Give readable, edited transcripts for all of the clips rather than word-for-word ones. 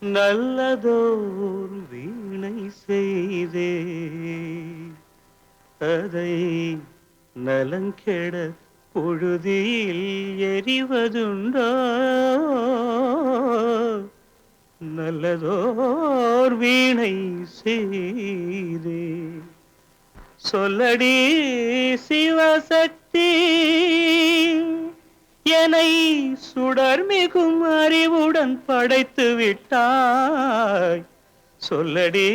நல்லதோர் வீணை செய்தே அதை நலங்கெட பொழுதில் எறிவதுண்டோ நல்லதோர் வீணை செய்தே சொல்லடி சிவசக்தி என்னை சுடர்மிகும் அறிவுடன் படைத்து விட்டாய் சொல்லடி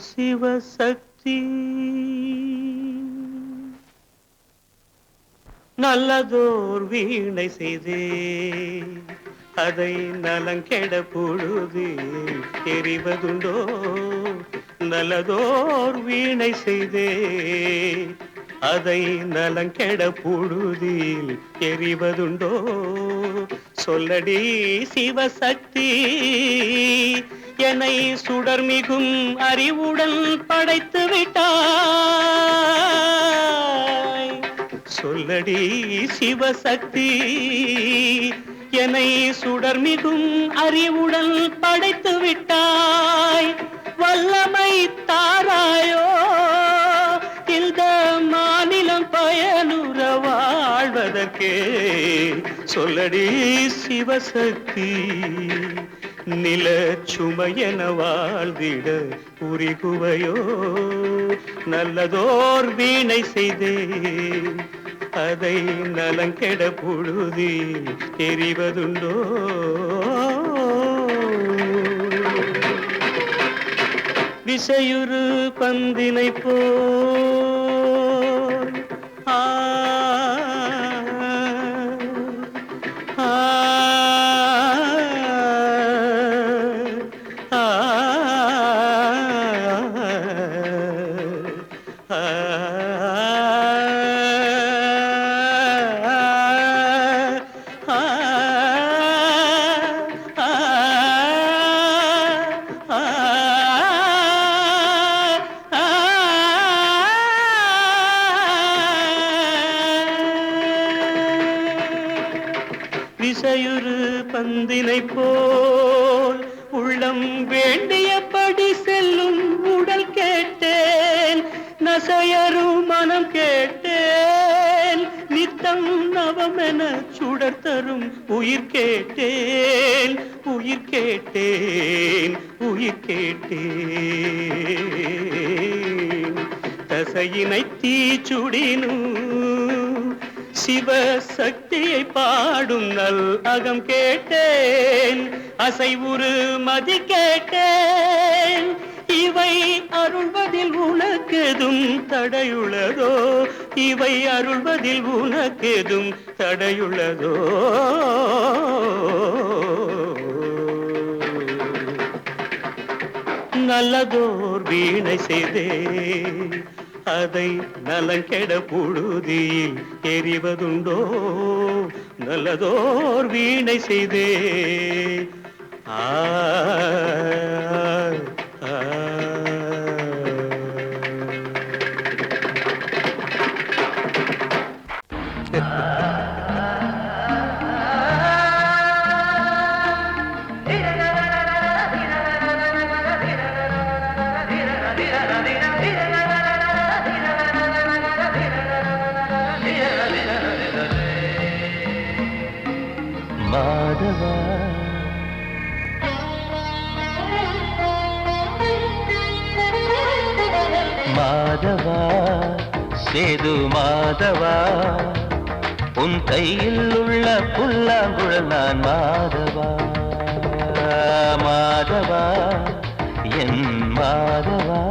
சிவசக்தி நல்லதோர் வீணை செய்தே அதை நலங்கெட பொழுது எறிவதுண்டோ நல்லதோர் வீணை செய்தே அதை நலங்கெட பொழுதில் எறிவதுண்டோ சொல்லடி சிவசக்தி என்னை சுடர்மிகும் அறிவுடன் படைத்து விட்டாய் சொல்லடி சிவசக்தி என்னை சுடர்மிகும் அறிவுடன் படைத்து விட்டாய் வல்லமை தாராயோ இந்த மாநிலம் பயனுற வாழ்வதற்கே சொல்லடி சிவசக்தி நில சுமையென வாழ்ந்திட புரிகுவையோ நல்லதோர் வீணை செய்தே அதை நலங்கெட பொழுதில் எறிவதுண்டோ விசையுறு பந்தினை போல் ஆ விசையுறு பந்தினை போல் உள்ளம் வேண்டியபடி செல்லும் உடல் கேட்டேன் நசையரு மனம் கேட்டேன் நித்தம் நவமென சுடர் தரும் உயிர் கேட்டேன் உயிர் கேட்டேன் உயிர் கேட்டேன் தசையினை தீச்சுடினும் சிவசக்தியை பாடும் நல் அகம் கேட்டேன் அசைவுறு மதி கேட்டேன் இவை அருள்வதில் உனக்கெதும் தடையுள்ளதோ இவை அருள்வதில் உனக்கெதும் தடையுள்ளதோ நல்லதோர் வீணை செய்தே அதை நலங்கெட பொழுதில் எறிவதுண்டோ நல்லதோர் வீணை செய்தே ஆ மாதவா மாதவா சேது மாதவா உன் கையில் உள்ள புல்லாங்குழல் நான் மாதவா மாதவா என் மாதவா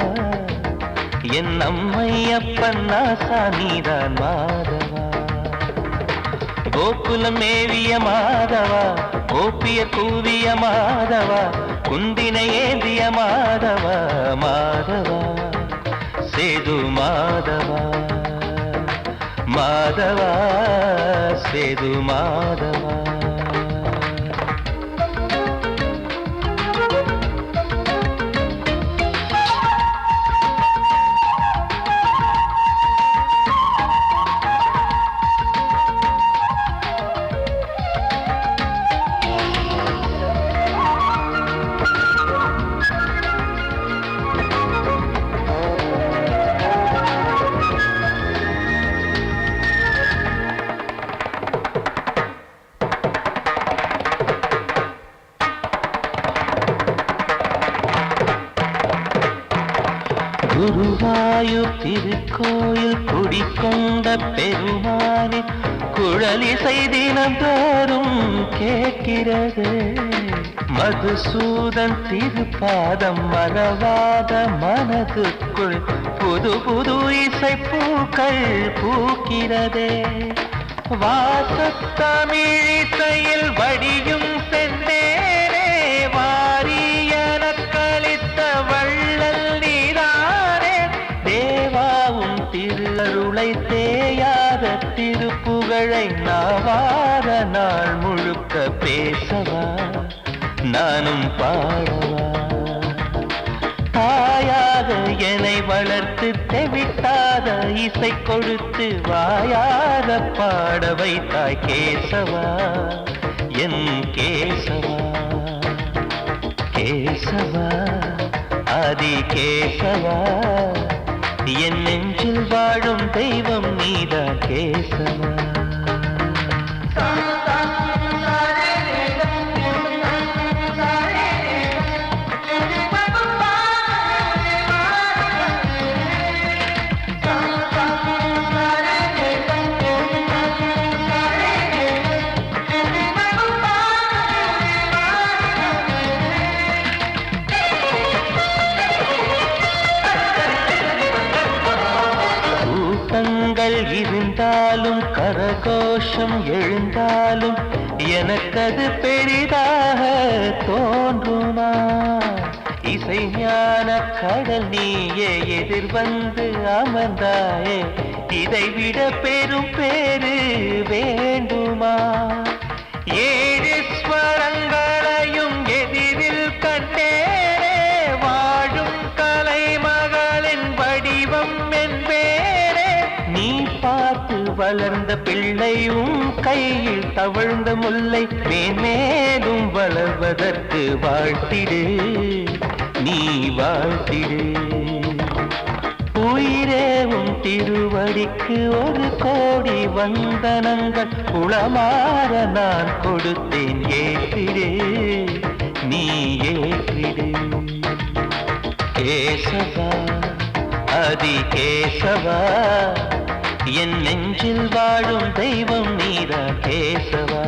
என் அம்மை அப்பன் நாசா நீதான் மாதவா கோகுலம் மேவிய மாதவா கோப்பிய கூவிய மாதவா குந்தினை ஏந்திய மாதவா மாதவா சேது மாதவா மாதவா சேது மாதவா குருவாயூர் திருக்கோயில் குடிக்கொண்ட பெருமானின் குழலிசை தினந்தோறும் கேட்கிறது. மதுசூதன் திருப்பாதம் மறவாத மனதுக்குள் புது புது இசைப்பூக்கள் பூக்கிறதே. வாசத்தமிழிசையில் வடியும் செந்தேனே வாரியன கழித்த வள்ளல் நீதானே. தேவாவும் திருஅருளை தேயாத திருப்புகழை நாவார நாள் முழுக்க பேசவா நானும் பாடவா. தாயாக என்னை வளர்த்து தெவிட்டாத இசை கொடுத்து வாயாத பாட வைத்தாய் கேசவா என் கேசவா. கேசவா ஆதி கேசவா என் நெஞ்சில் வாழும் தெய்வம் நீதான் கேசவா. இருந்தாலும் கரகோஷம் எழுந்தாலும் எனக்கது பெரிதாக தோன்றுமா. இசை ஞான கடல் நீயே எதிர்வந்து அமர்ந்தாயே இதைவிட பெரும் பேரு வேண்டுமா. ஏழு ஸ்வரங்களையும் எதிரில் கண்டேனே வாழும் கலைமகளின் வடிவம் என்பேனே. நீ பார்த்து வளர்ந்த பிள்ளையும் கையில் தவழ்ந்த முல்லை மேன்மேலும் வளர்வதற்கு வாழ்த்திடு நீ வாழ்த்திடு. உயிரேவும் திருவடிக்கு ஒரு கோடி வந்தனங்கள் உளமாற நான் கொடுத்தேன் ஏற்றிடு நீ ஏற்றிடு. கேசவா ஆதி கேசவா என் நெஞ்சில் வாழும் தெய்வம் நீதா கேசவா.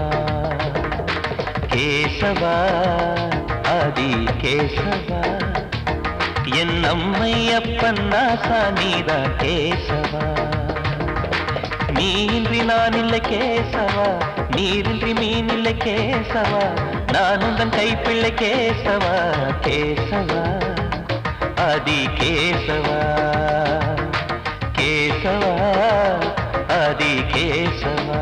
கேசவா ஆதி கேசவா என் அம்மை அப்பன் நாசா நீதா கேசவா. நீன்றி நான் இல்லை கேசவா நீரின்றி மீன் இல்லை கேசவா நான் உந்தன் கைப்பிள்ளை கேசவா. கேசவா ஆதி கேசவா கேசவா ஆதி கேசவா.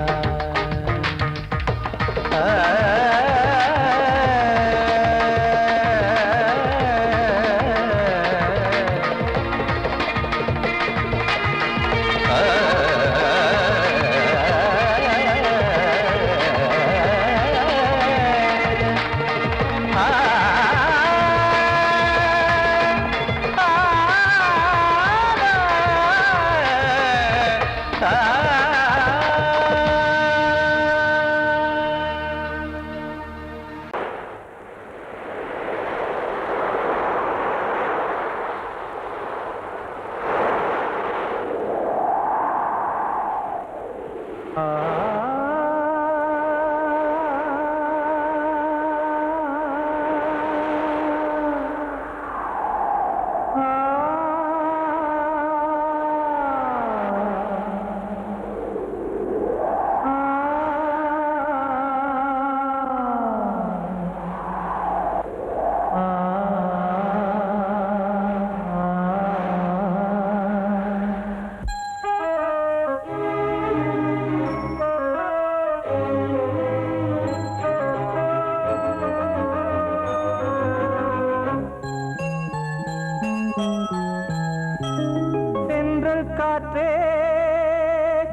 காற்றே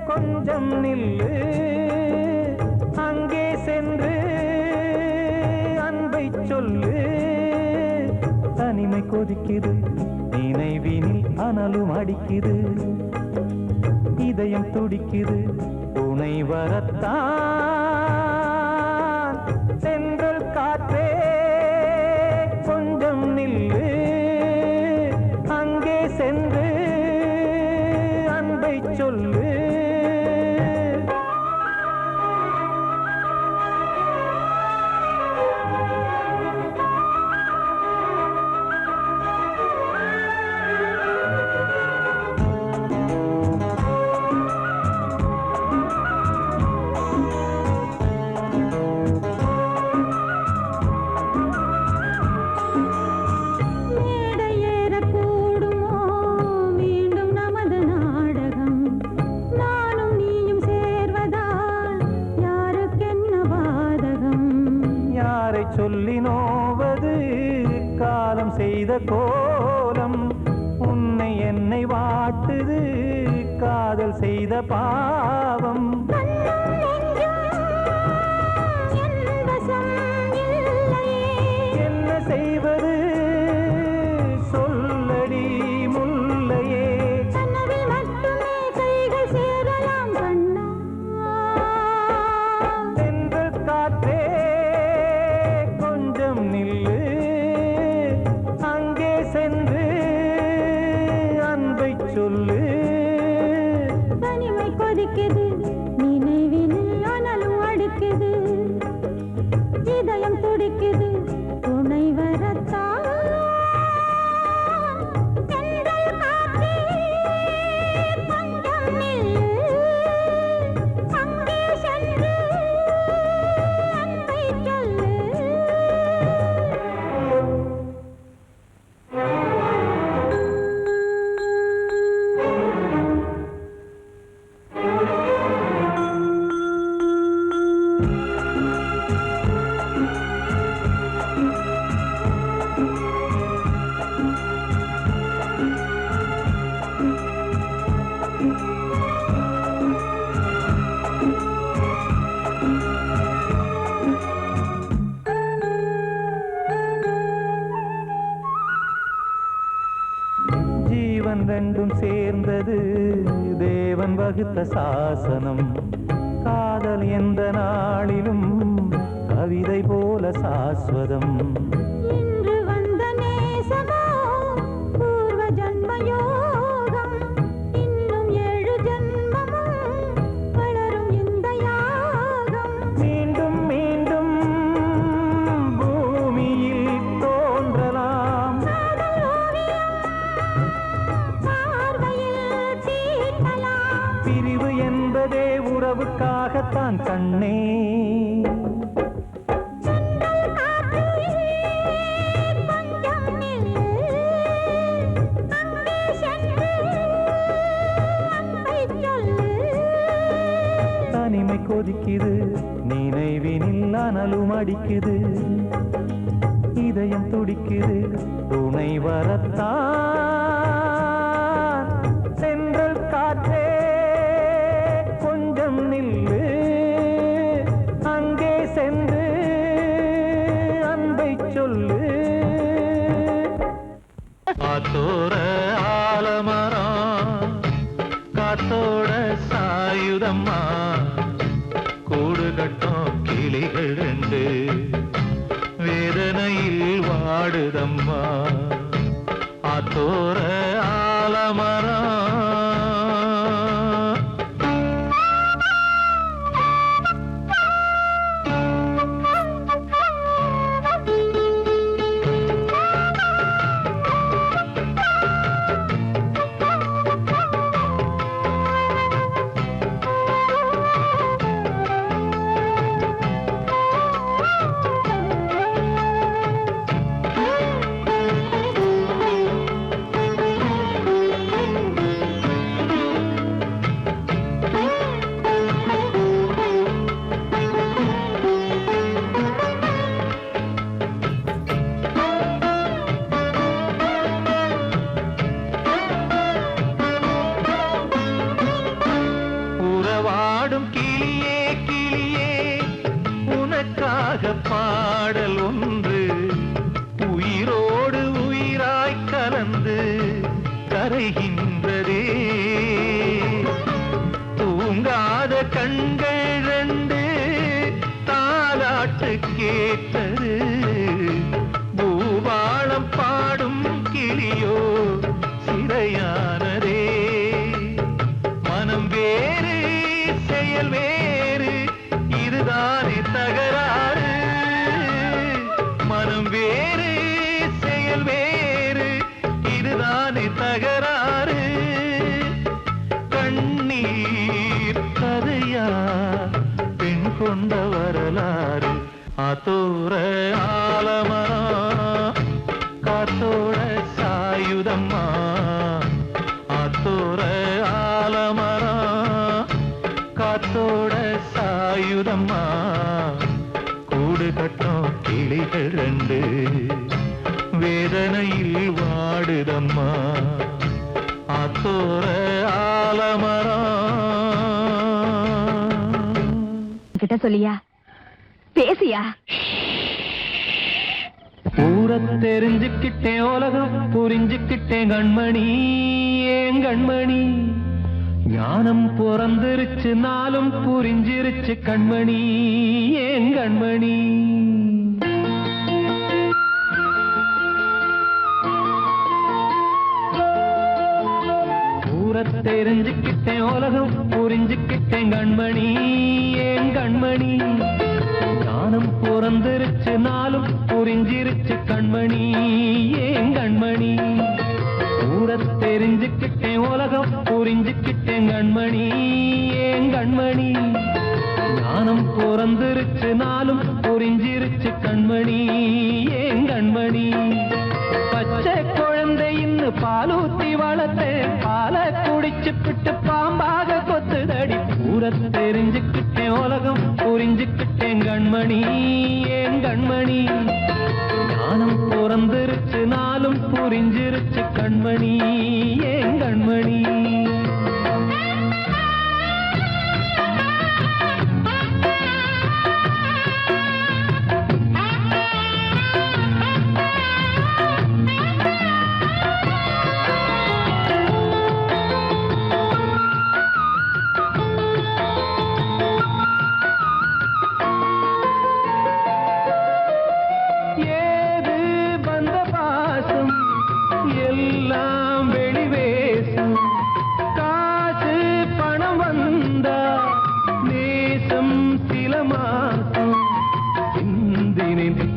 கொஞ்சம் நில்லு, அங்கே சென்று அன்பை சொல்லு. தனிமை கொதிக்குது, நினைவினில் அனலும் அடிக்குது, இதயம் துடிக்குது துணை வரத்தான். சென்றல் காற்றே கொஞ்சம் நில்லு, அங்கே சென்று சொல்லி நோவது காலம் செய்த கோலம். உன்னை என்னை வாட்டுது காதல் செய்த பாவம். என்ன செய்வது சொல்லடி முல்லையே. தென்றல் காற்றே கொஞ்சம் நில்லு, அங்கே சென்று அன்பை சொல்லு. தனிமை கொதிக்குது, நினைவினில் அனலும் அடிக்குது, இதயம் துடிக்குது துணை வரத்தான். தென்றல் காற்றே கொஞ்சம் நில்லு, அங்கே சென்று அன்பை சொல்லு. ஜீவன் ரெண்டும் சேர்ந்தது தேவன் வகுத்த சாசனம். காதல் எந்த நாளிலும் கவிதை போல சாஸ்வதம். இன்று வந்த நேசமோ பூர்வ ஜன்ம யோகம், இன்னும் 7 ஜன்மமும் வளரும் இந்த யாகம். மீண்டும் மீண்டும் பூமியில் தோன்றலாம். காதல் ஓவியம் பார்வையில் தீட்டலாம். பிரிவு என்பதே உறவுக்காகத்தான் கண்ணே. தென்றல் காற்றே கொஞ்சம் நில்லு, அங்கே சென்று அன்பை சொல்லு. தனிமை கொதிக்குது, நினைவினில் அனலும் அடிக்குது, இதயம் துடிக்குது துணை வரத்தான். தென்றல் காற்றே கொஞ்சம் நில்லு, அங்கே சென்று அன்பை சொல்லு. காத்தோர ஆலமரம் காத்தோட சாயுதம்மா, கூடு கட்டும் கிளிகள் ரெண்டு வேதனையில் வாடுதம்மா. ஆத்தோர ஆலமரம் உறவாடும் கிளியே கிளியே, உனக்காக பாடல் ஒன்று உயிரோடு உயிராய் கலந்து கரைகின்றதே. தூங்காத கண்கள் ரெண்டு தாலாட்டு கேட்டது, பூபாளம் பாடும் கிளியோ சிறையானதே. மனம் வேறு செயல் வேறு, இதுதானே தகராறு. மனம் வேறு செயல் வேறு, இதுதானே தகராறு. கண்ணீர் கதையா பெண் கொண்ட வரலாறு. ஆத்தோர ஆலமரம் காத்தோட சாயுதம்மா, ஆத்தோர ஆலமரம் காத்தோட சாயுதம்மா, கூடு கட்டும் கிளிகள் ரெண்டு வேதனையில் வாடுதம்மா ஆத்தோர ஆலமரம். கிட்ட சொல்லியா பேசியா? ஊரை தெரிஞ்சுக்கிட்டேன் உலகம் புரிஞ்சுக்கிட்டேன் கண்மணி ஏன் கண்மணி ஞானம் பிறந்திருச்சு நாளும் புரிஞ்சிருச்சு கண்மணி ஏன் கண்மணி. ஊரை தெரிஞ்சுக்கிட்டேன் உலகம் புரிஞ்சுக்கிட்டேன் கண்மணி ஏன் கண்மணி ஞானம் பிறந்திருச்சு நாளும் புரிஞ்சிருச்சு கண்மணி ஏன் கண்மணி. ஊரை தெரிஞ்சுக்கிட்டேன் உலகம் புரிஞ்சுக்கிட்டேன் கண்மணி ஏன் கண்மணி ஞானம் பிறந்திருச்சு நாளும் புரிஞ்சிருச்சு கண்மணி ஏன் கண்மணி. பச்சை குழந்தை இன்னும் பாலூத்தி வளர்த்தேன் பாலை குடிச்சு பிட்டு பாம்பாக கொத்துதடி. ஊரை தெரிஞ்சுக்கிட்டேன் உலகம் புரிஞ்சுக்கிட்டேன் கண்மணி ஏன் கண்மணி ஞானம் பிறந்திருச்சு நாளும் புரிஞ்சிருச்சு கண்மணி ஏன் கண்மணி.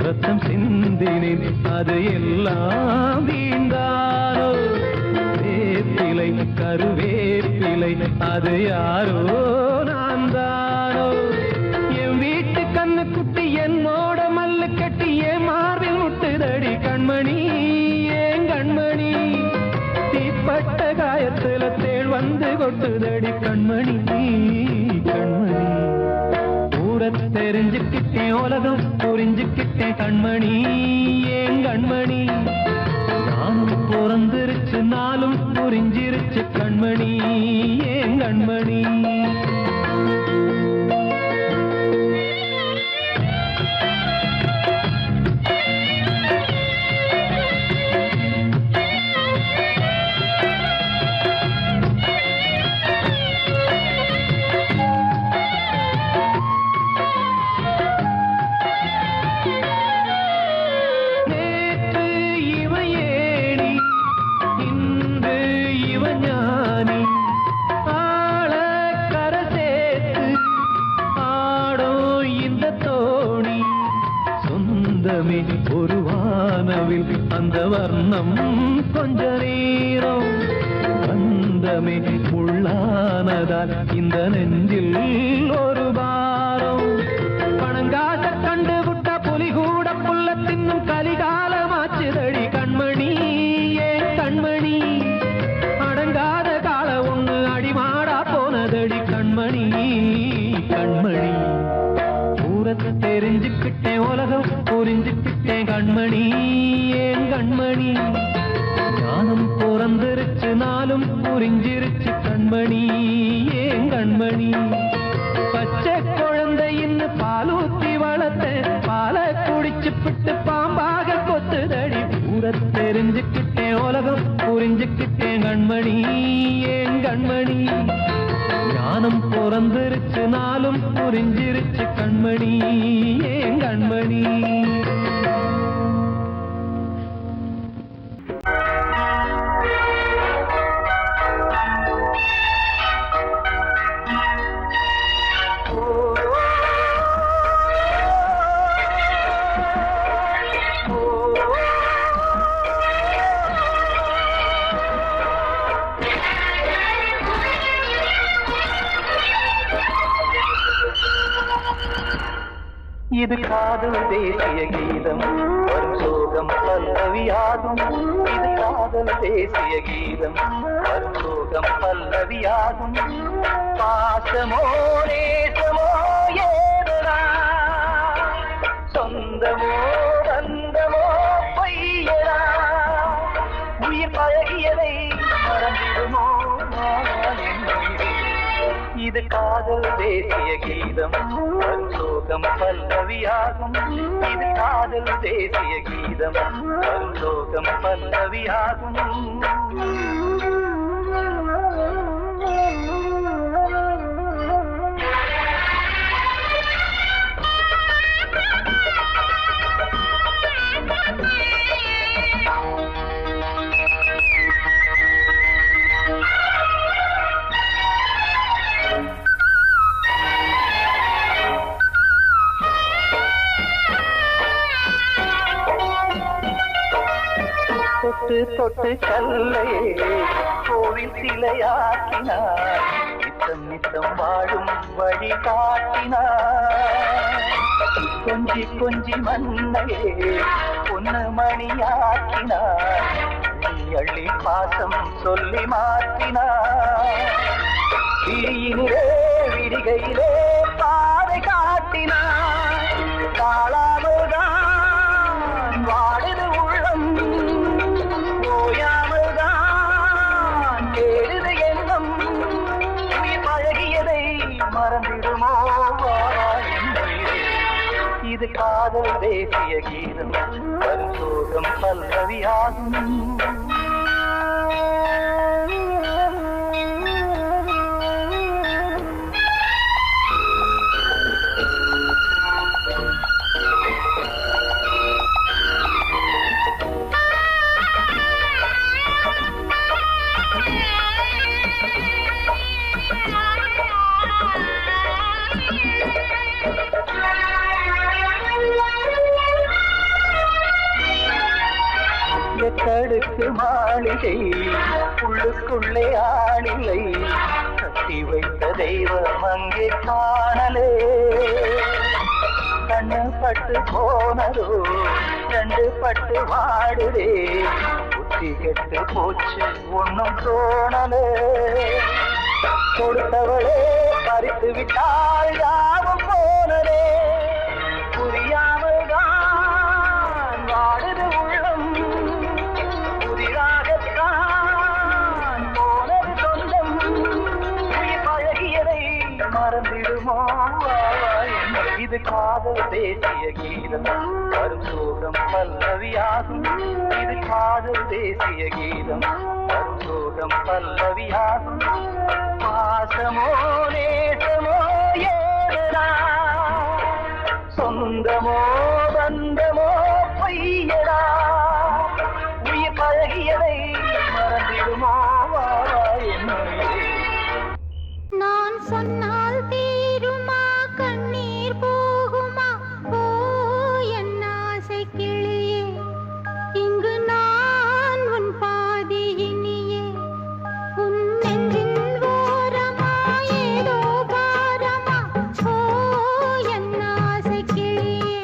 ரத்தம் சிந்தினேன் அது எல்லாம் வீண்டானோ வேப்பிலை கருவேப்பிலை அது யாரோ நான் தானோ. என் வீட்டு கண்ணு குட்டி என்னோட மல்லு கட்டி என் மார்பில் முட்டுதடி கண்மணி ஏன் கண்மணி தீப்பட்ட காயத்துல தேள் வந்து கொட்டுதடி கண்மணி கண்மணி. ஊரை தெரிஞ்சுக்கிட்டேன் உலகம் புரிஞ்சுக்கிட்டேன் கண்மணி ஏன் கண்மணி நானும் பிறந்திருச்சு நாளும் புரிஞ்சிருச்சு கண்மணி ஏன் கண்மணி. ஒரு வானவில் அந்த வர்ணம் கொஞ்ச நேரம் பந்தமே உள்ளானதால் இந்த நெஞ்சில் ஒரு பாரம். பணங்காட்ட கண்டு விட்ட புலி கூட புல்ல தின்னும் கலிகாலமாச்சுதடி கண்மணி ஏன் கண்மணி அடங்காத கால ஒண்ணு அடிமாடா போனதடி கண்மணி கண்மணி. ஊரை தெரிஞ்சுக்கிட்டேன் உலகம் புரிஞ்சுக்கிட்டேன் கண்மணி ஏன் கண்மணி ஞானம் பிறந்திருச்சு நாளும் புரிஞ்சிருச்சு கண்மணி ஏன் கண்மணி. பச்சை குழந்தை இன்னும் பாலூத்தி வளர்த்தேன் பாலை குடிச்சு பிட்டு பாம்பாக கொத்துதடி. ஊரை தெரிஞ்சுக்கிட்டேன் உலகம் புரிஞ்சுக்கிட்டேன் கண்மணி ஏன் கண்மணி ஞானம் பிறந்திருச்சு நாளும் புரிஞ்சிருச்சு கண்மணி ஏன் கண்மணி. இது காதல் தேசிய கீதம் வரும் சோகம் பல்லவியாகும். இது காதல் தேசிய கீதம் வரும் சோகம் பல்லவியாகும். பாசமோ நேசமோ ஏதனா சொந்தமோ பந்தமோ பொய்யடா உயிர் பழகியதை மறந்திடுமோ இது காதல் தேசிய கீதம் சோகம் பல்லவியாகும் இது காதல் தேசிய கீதம் சோகம் பல்லவியாகும் தொட்டு தொட்டு கல்லையே கோவில் சிலையாக்கினார் நித்தம் நித்தம் வாழும் வழி காட்டினார் கொஞ்சி கொஞ்சி மண்ணையே பொன்னு மணியாக்கினார் அள்ளி பாசம் சொல்லி மாற்றினார் விழியினிலே விடிகையிலே பாதை காட்டினார் காளாமல்தான் வாடுது உள்ளம் ஓயாமல்தான் கேடுது எண்ணம் உயிர் பழகியதை மறந்திடுமோ இது காதல் தேசிய கீதம் சோகம் பல்லவியாகும் எட்டடுக்கு மாளிகை உள்ளுக்குள்ளே ஆளிலை கட்டி வைத்த தெய்வம் அங்கே காணலே கண்ணு பட்டு போனதோ ரெண்டு பட்டு வாடுதே புத்தி கெட்டு போச்சு ஒன்னும் தோணலே கொடுத்தவளே பறித்து விட்டால் யாவும் போனதே புரியாமல் தான் வாடுது உள்ளம் புதிராகத்தான் போனது சொந்தம் உயிர் பழகியதை மறந்திடுமோ இது காதல் தேசிய கீதம் வரும் சோகம் பல்லவியாகும் இது காதல் தேசிய கீதம் வரும் சோகம் பல்லவியாகும் பாசமோ நேசமோ ஏதா சொந்தமோ பந்தமோ பொய்யடா உயிர் பழகியதை மறந்திடுமோ நான் சொன்னால் தீருமா கண்ணீர் போகுமா ஓ என் ஆசை கிளியே இங்கு நான் உன் பாதி இனியே உன் நெஞ்சின் ஓரமா ஏதோ பாரமா ஓ என் ஆசை கிளியே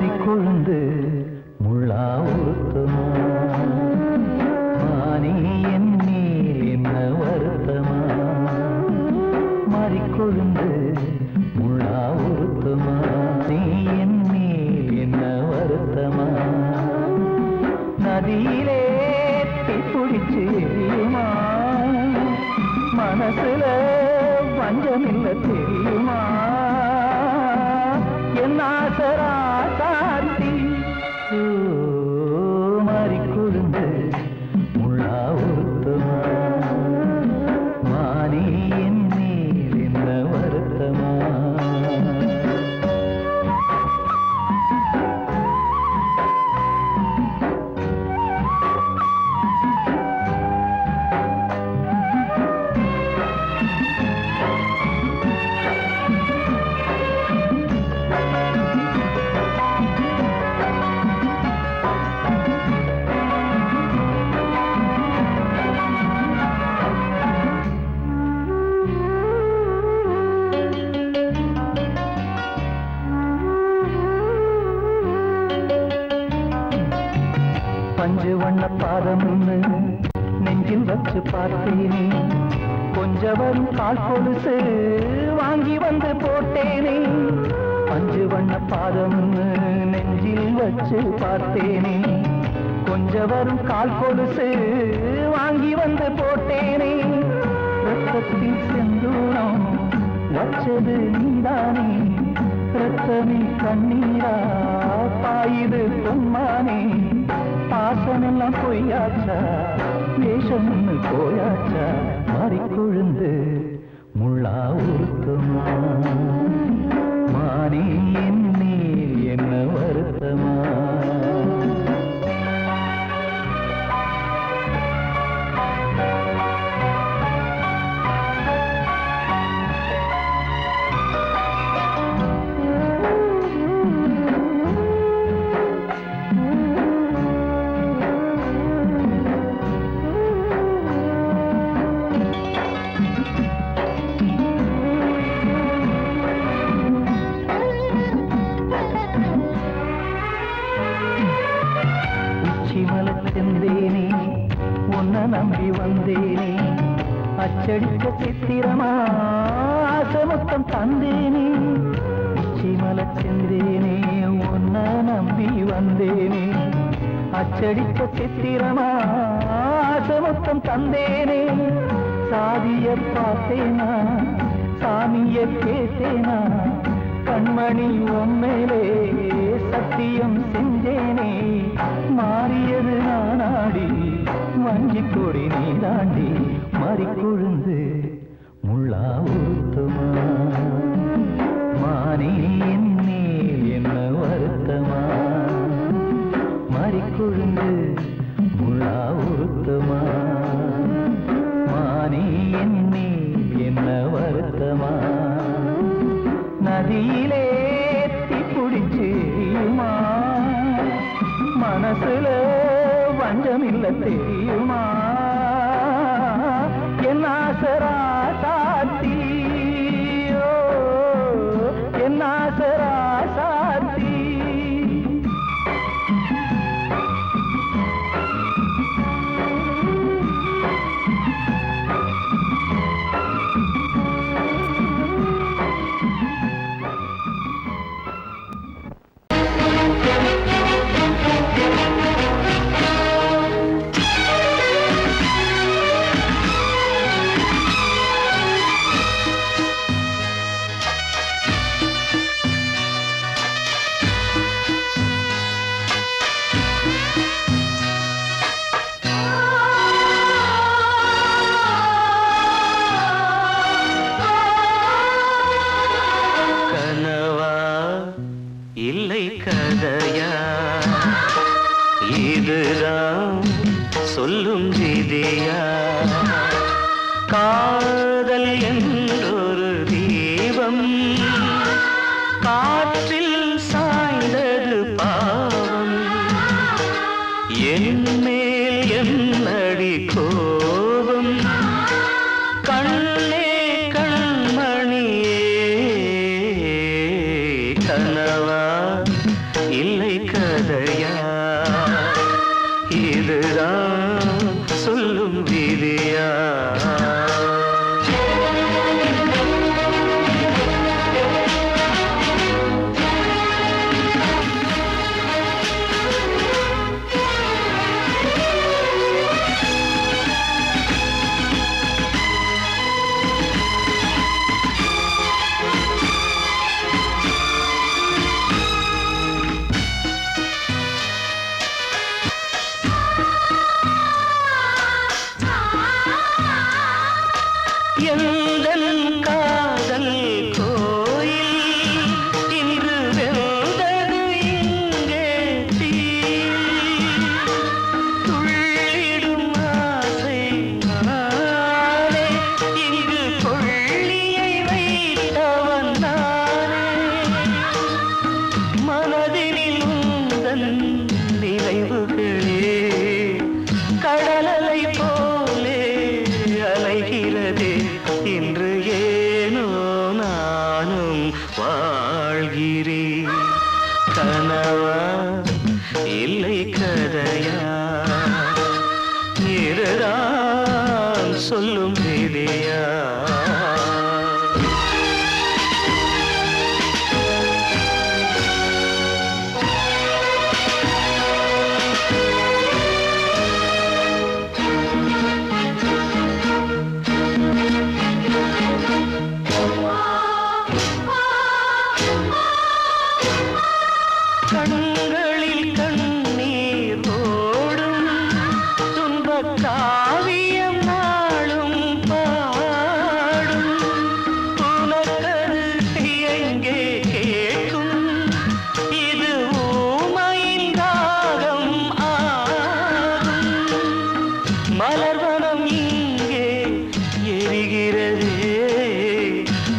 மறிக்கொழுந்து முள்ளா உருத்தமா மானே என் மேல் என்ன வருத்தமா மறிக்கொழுந்து முள்ளா உருத்தமா நீ என் மேல் என்ன வருத்தமா நதியிலே பிடிச்சு எரியுமா மனசுல வஞ்சமில்ல தெரியுமா என் ஆசரா சாந்தி மாறிக்கொழுந்து முள்ளா உருத்தமா மானே என் மேல் என்ன வருத்தமா பஞ்சு வண்ண பாதம் நெஞ்சில் வச்சு பார்த்தேனே கொஞ்சம் வரும் கால் கொலுசு வாங்கி வந்து போட்டேனே பஞ்சு வண்ண பாதம் நெஞ்சில் வச்சு பார்த்தேனே கொஞ்சம் வரும் கால் கொலுசு வாங்கி வந்து போட்டேனே ரத்தத்தில் செந்தூரம் வச்சது நீதானே ரத்தமே கண்ணீரா பாயுது பொன்மானே பாசமெல்லாம் பொய்யாச்சா வேஷம்னு போயாச்சா மாறிக்கொழுந்து முள்ளா உருத்தமா மானே என் மேல் என்ன வருத்தமா செந்தேனே உன்னை நம்பி வந்தேனே அச்சடிக்க சித்திரமா ஆசமுத்தம் தந்தேனே உச்சிமல செந்தேனே உன்னை நம்பி வந்தேனே அச்சடிக்க சித்திரமா ஆசமுத்தம் தந்தேனே சாதிய பார்த்தேனா சாமிய கேட்டேனா கண்மணி உம்மேலே சத்தியம் செஞ்சேனே மாறியது நானாடி வஞ்சி கொடி நீ தாண்டி மறிக்கொழுந்து முள்ளா உருத்தமா மானே என் மேல் என்ன வருத்தமா மறிக்கொழுந்து முள்ளா உருத்தமா மானே என் மேல் என்ன வருத்தமா நதியிலே பிடிச்சு மனசுல வஞ்சமில்ல தெரியுமா என் ஆசரா சாத்தி என் ஆசரா சாத்தி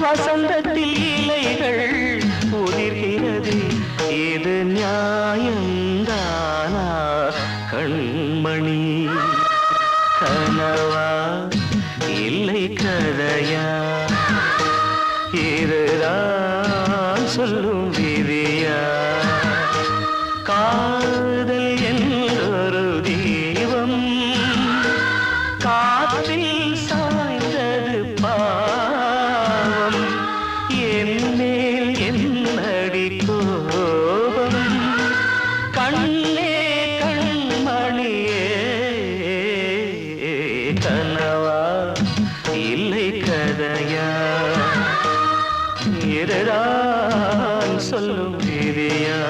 வசந்தத்தில் இலைகள் உதிர்கிறது, இது நியாயந்தானா கண்மணி? கனவா இல்லை கதையா, இதுதான் சொல்லும் விதியா? காதல் என்றொரு தீபம் காற்றில் சாய்ந்தது பாவம், என் மேல் என்னடி கோபம்? கண்ணே கண்மணியே, கனவா இல்லை கதையா, இதுதான் சொல்லும் விதியா?